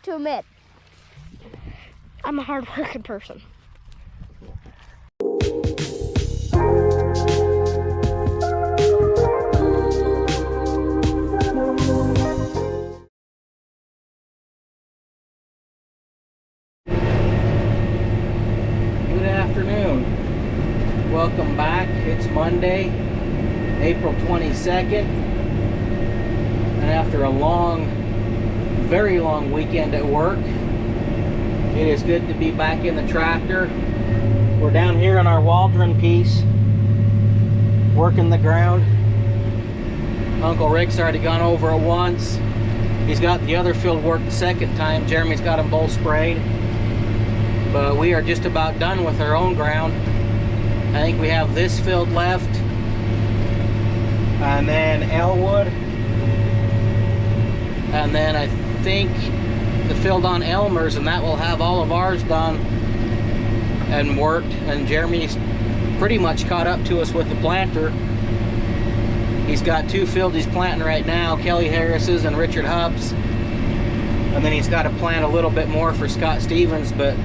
to admit. I'm a hard-working person. Good afternoon. Welcome back. It's Monday, April 22nd. And after a very long weekend at work, it is good to be back in the tractor. We're down here on our Waldron piece, working the ground. Uncle Rick's already gone over it once. He's got the other field worked the second time. Jeremy's got them both sprayed. But we are just about done with our own ground. I think we have this field left, and then Elwood, and then I think the field on Elmer's, and that will have all of ours done and worked. And Jeremy's pretty much caught up to us with the planter. He's got two fields he's planting right now, Kelly Harris's and Richard Hubb's, and then he's got to plant a little bit more for Scott Stevens, but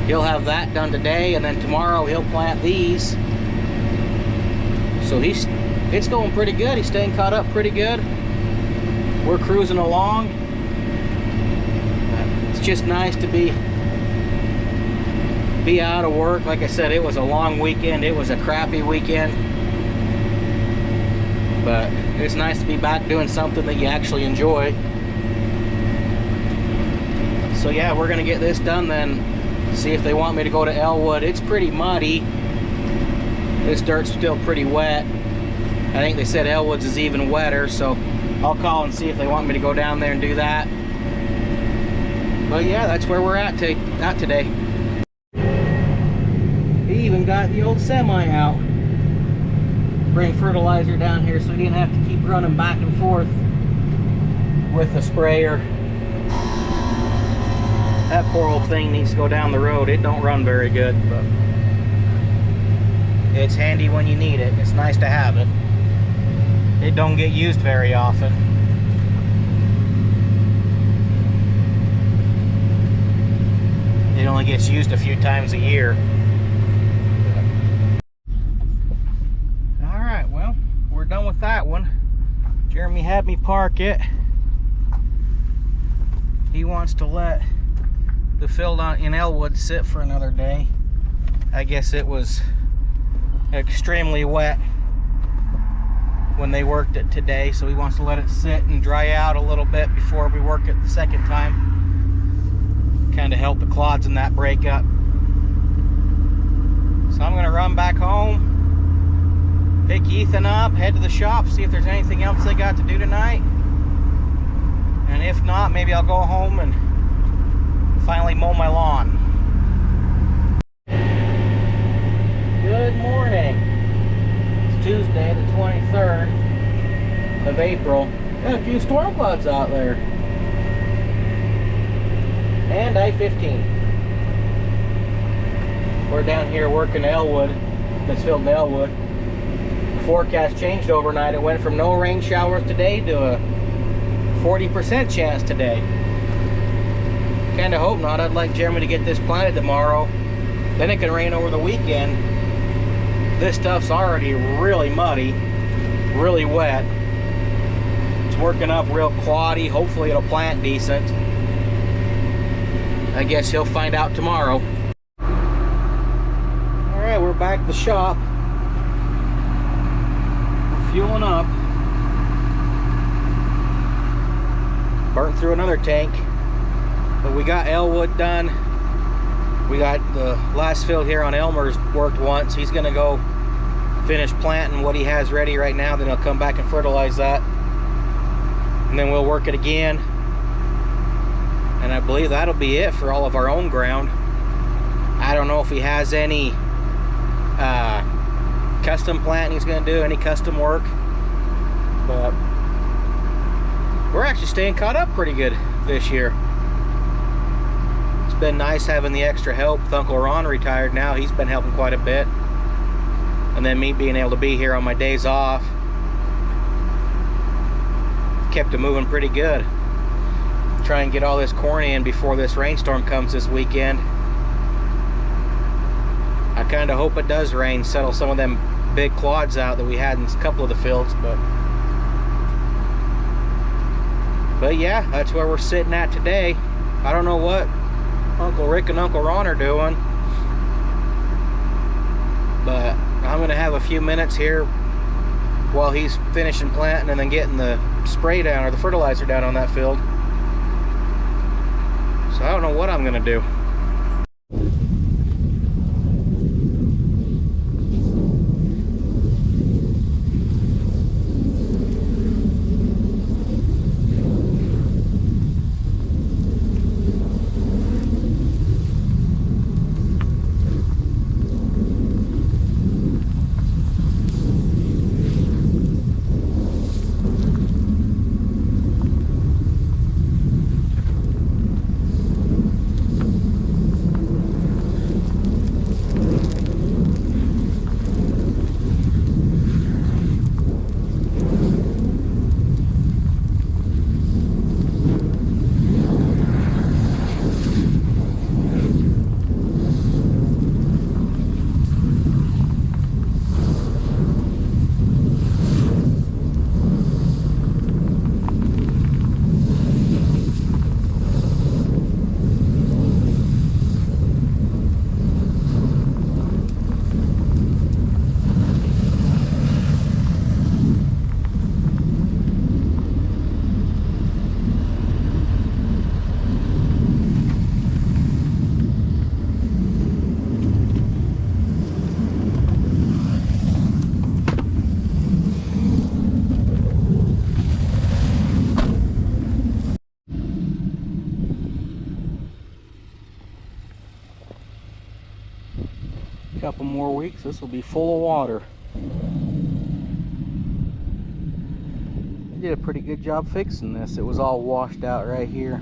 he'll have that done today, and then tomorrow he'll plant these. So it's going pretty good. He's staying caught up pretty good. We're cruising along. It's just nice to be out of work. Like I said, it was a long weekend. It was a crappy weekend. But it's nice to be back doing something that you actually enjoy. So yeah, we're gonna get this done then. See if they want me to go to Elwood. It's pretty muddy. This dirt's still pretty wet. I think they said Elwood's is even wetter, so I'll call and see if they want me to go down there and do that. But yeah, that's where we're at today. He even got the old semi out. Bring fertilizer down here so he didn't have to keep running back and forth with the sprayer. That poor old thing needs to go down the road. It don't run very good, but it's handy when you need it. It's nice to have it. It don't get used very often. It only gets used a few times a year. Alright, well, we're done with that one. Jeremy had me park it. He wants to let the field in Elwood sit for another day. I guess it was extremely wet when they worked it today, so he wants to let it sit and dry out a little bit before we work it the second time. Kind of help the clods in that break up. So I'm gonna run back home, pick Ethan up, head to the shop, see if there's anything else they got to do tonight. And if not, maybe I'll go home and finally mow my lawn. Good morning. It's Tuesday, the 23rd of April. Got a few storm clouds out there. And I-15. We're down here working Elwood. This field in Elwood. The forecast changed overnight. It went from no rain showers today to a 40% chance today. Kind of hope not. I'd like Jeremy to get this planted tomorrow. Then it can rain over the weekend. This stuff's already really muddy, really wet. It's working up real cloddy. Hopefully it'll plant decent. I guess he'll find out tomorrow. Alright, we're back at the shop. We're fueling up. Burnt through another tank. But we got Elwood done. We got the last field here on Elmer's worked once. He's gonna go finish planting what he has ready right now. Then he'll come back and fertilize that. And then we'll work it again. And I believe that'll be it for all of our own ground. I don't know if he has any custom planting he's gonna do, any custom work. But we're actually staying caught up pretty good this year. Been nice having the extra help with Uncle Ron retired now. He's been helping quite a bit. And then me being able to be here on my days off kept it moving pretty good. try and get all this corn in before this rainstorm comes this weekend. I kind of hope it does rain, settle some of them big clods out that we had in a couple of the fields, but yeah, that's where we're sitting at today. I don't know what Uncle Rick and Uncle Ron are doing, but I'm gonna have a few minutes here while he's finishing planting and then getting the spray down or the fertilizer down on that field. So I don't know what I'm gonna do. Couple more weeks, this will be full of water. They did a pretty good job fixing this. It was all washed out right here.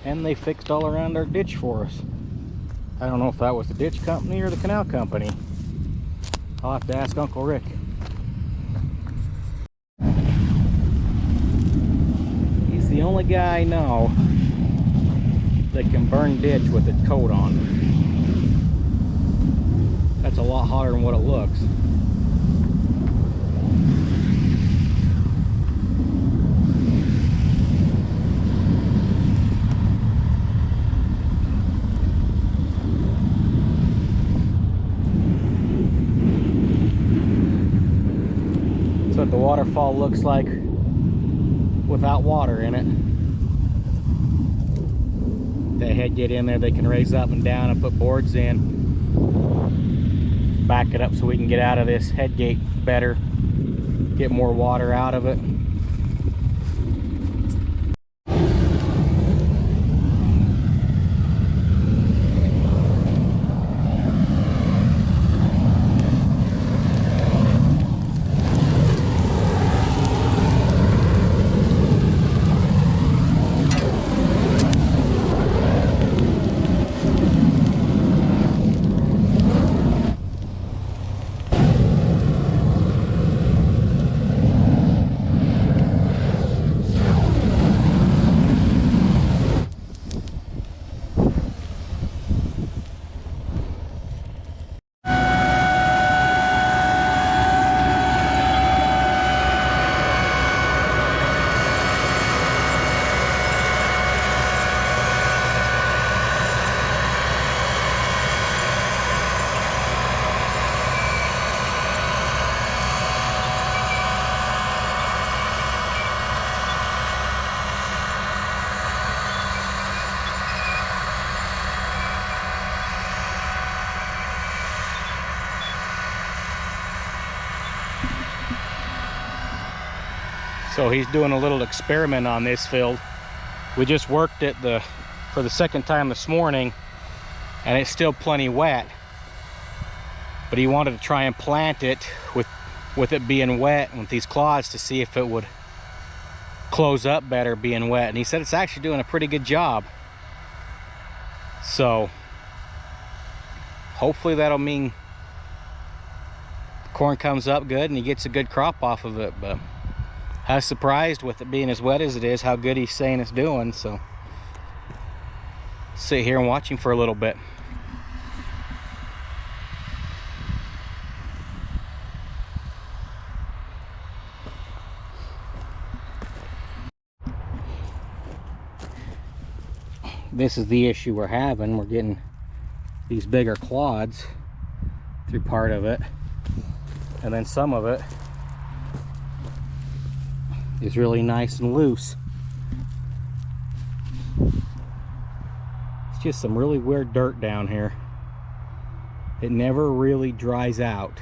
And they fixed all around our ditch for us. I don't know if that was the ditch company or the canal company. I'll have to ask Uncle Rick. He's the only guy I know that can burn ditch with its coat on. That's a lot hotter than what it looks. That's what the waterfall looks like without water in it. They head get in there, they can raise up and down and put boards in, back it up so we can get out of this head gate better, get more water out of it. So he's doing a little experiment on this field. We just worked it for the second time this morning, and it's still plenty wet. But he wanted to try and plant it with it being wet and with these clods to see if it would close up better being wet. And he said it's actually doing a pretty good job. So hopefully that'll mean corn comes up good and he gets a good crop off of it. But I was surprised with it being as wet as it is, how good he's saying it's doing. So sit here and watch him for a little bit. This is the issue we're having. We're getting these bigger clods through part of it, and then some of it is really nice and loose. It's just some really weird dirt down here. It never really dries out.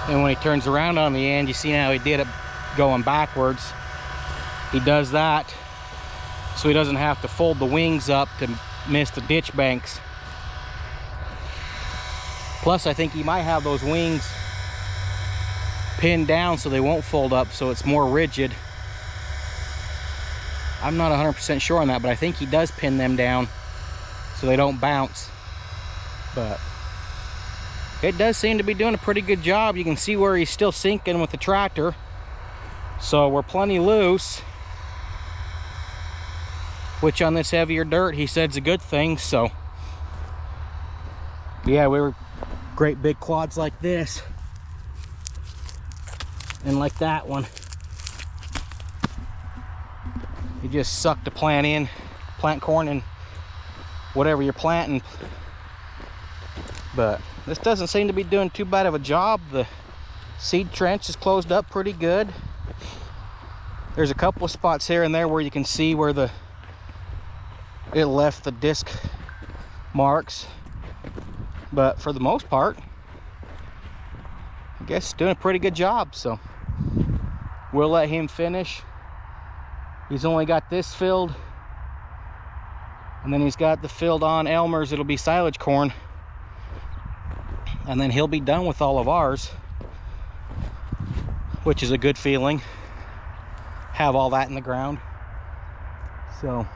And when he turns around on the end, you see how he did it going backwards. He does that so he doesn't have to fold the wings up to miss the ditch banks. Plus, I think he might have those wings pinned down so they won't fold up, so it's more rigid. I'm not 100% sure on that, but I think he does pin them down so they don't bounce. But it does seem to be doing a pretty good job. You can see where he's still sinking with the tractor. So we're plenty loose, which on this heavier dirt, he said is a good thing. So yeah, we were great big quads like this and like that one. You just suck the plant corn in whatever you're planting. But this doesn't seem to be doing too bad of a job. The seed trench is closed up pretty good. There's a couple of spots here and there where you can see where it left the disc marks. But for the most part, I guess it's doing a pretty good job. So we'll let him finish. He's only got this filled, and then he's got the filled on Elmer's. It'll be silage corn. And then he'll be done with all of ours, which is a good feeling. Have all that in the ground. So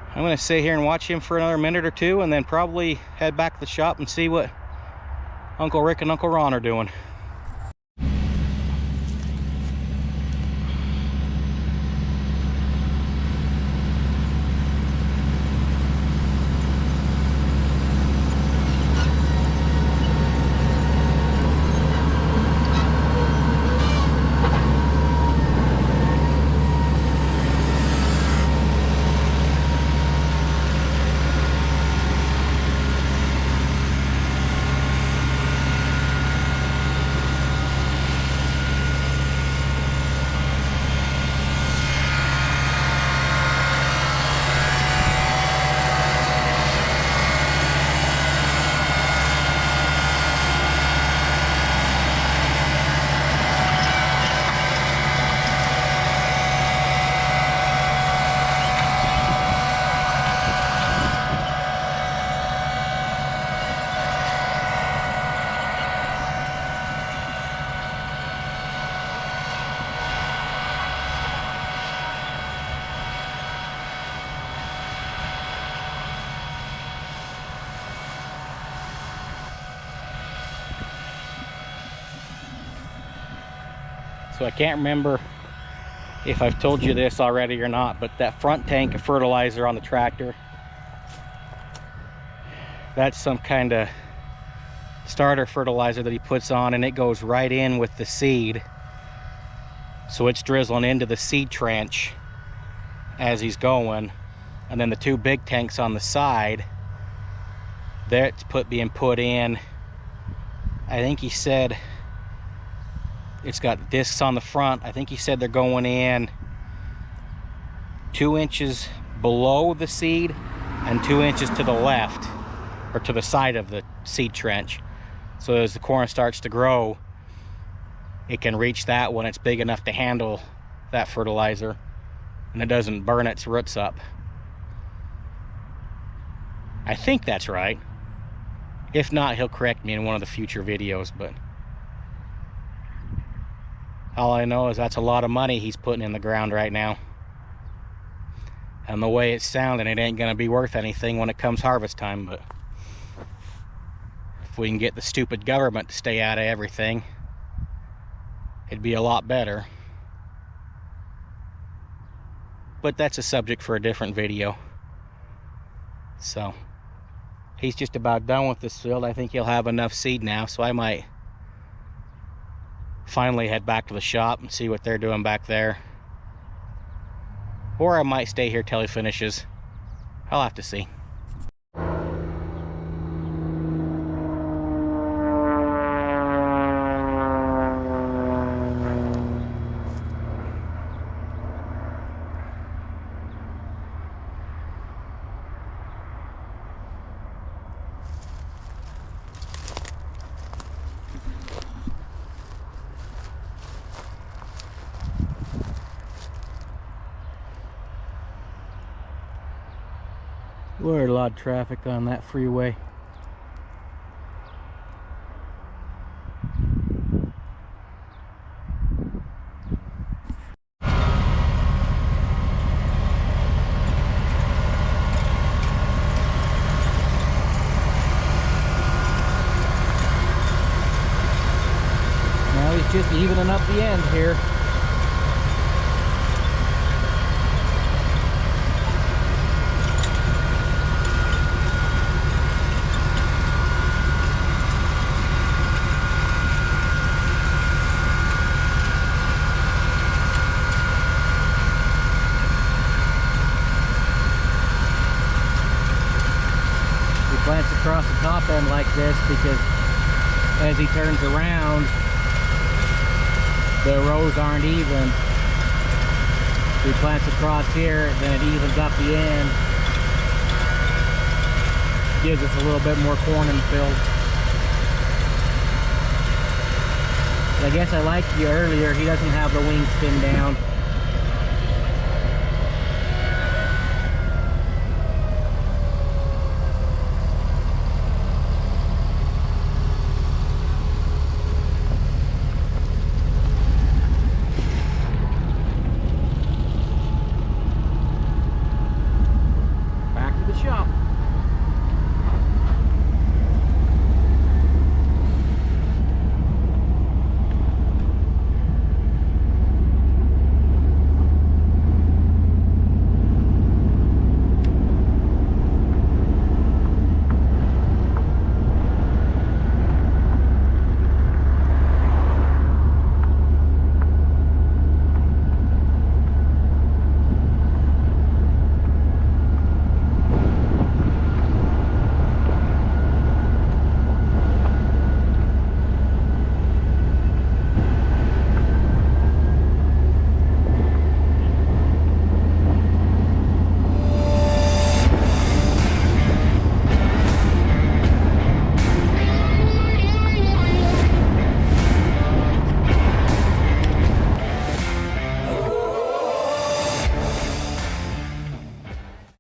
I'm going to sit here and watch him for another minute or two, and then probably head back to the shop and see what Uncle Rick and Uncle Ron are doing. So I can't remember if I've told you this already or not, but that front tank of fertilizer on the tractor, that's some kind of starter fertilizer that he puts on, and it goes right in with the seed. So it's drizzling into the seed trench as he's going. And then the two big tanks on the side, that's being put in. I think he said it's got discs on the front. I think he said they're going in 2 inches below the seed and 2 inches to the left, or to the side of the seed trench. So as the corn starts to grow, it can reach that when it's big enough to handle that fertilizer, and it doesn't burn its roots up. I think that's right. If not, he'll correct me in one of the future videos, but all I know is that's a lot of money he's putting in the ground right now. And the way it's sounding, it ain't gonna be worth anything when it comes harvest time, but if we can get the stupid government to stay out of everything, it'd be a lot better. But that's a subject for a different video. So he's just about done with this field. I think he'll have enough seed now, so I might finally head back to the shop and see what they're doing back there. Or I might stay here till he finishes. I'll have to see. We're a lot of traffic on that freeway. Now he's just evening up the end here. Plants across the top end like this because as he turns around, the rows aren't even. So he plants across here, then it evens up the end, gives us a little bit more corn in the field. But I guess I liked you earlier, he doesn't have the wing spin down.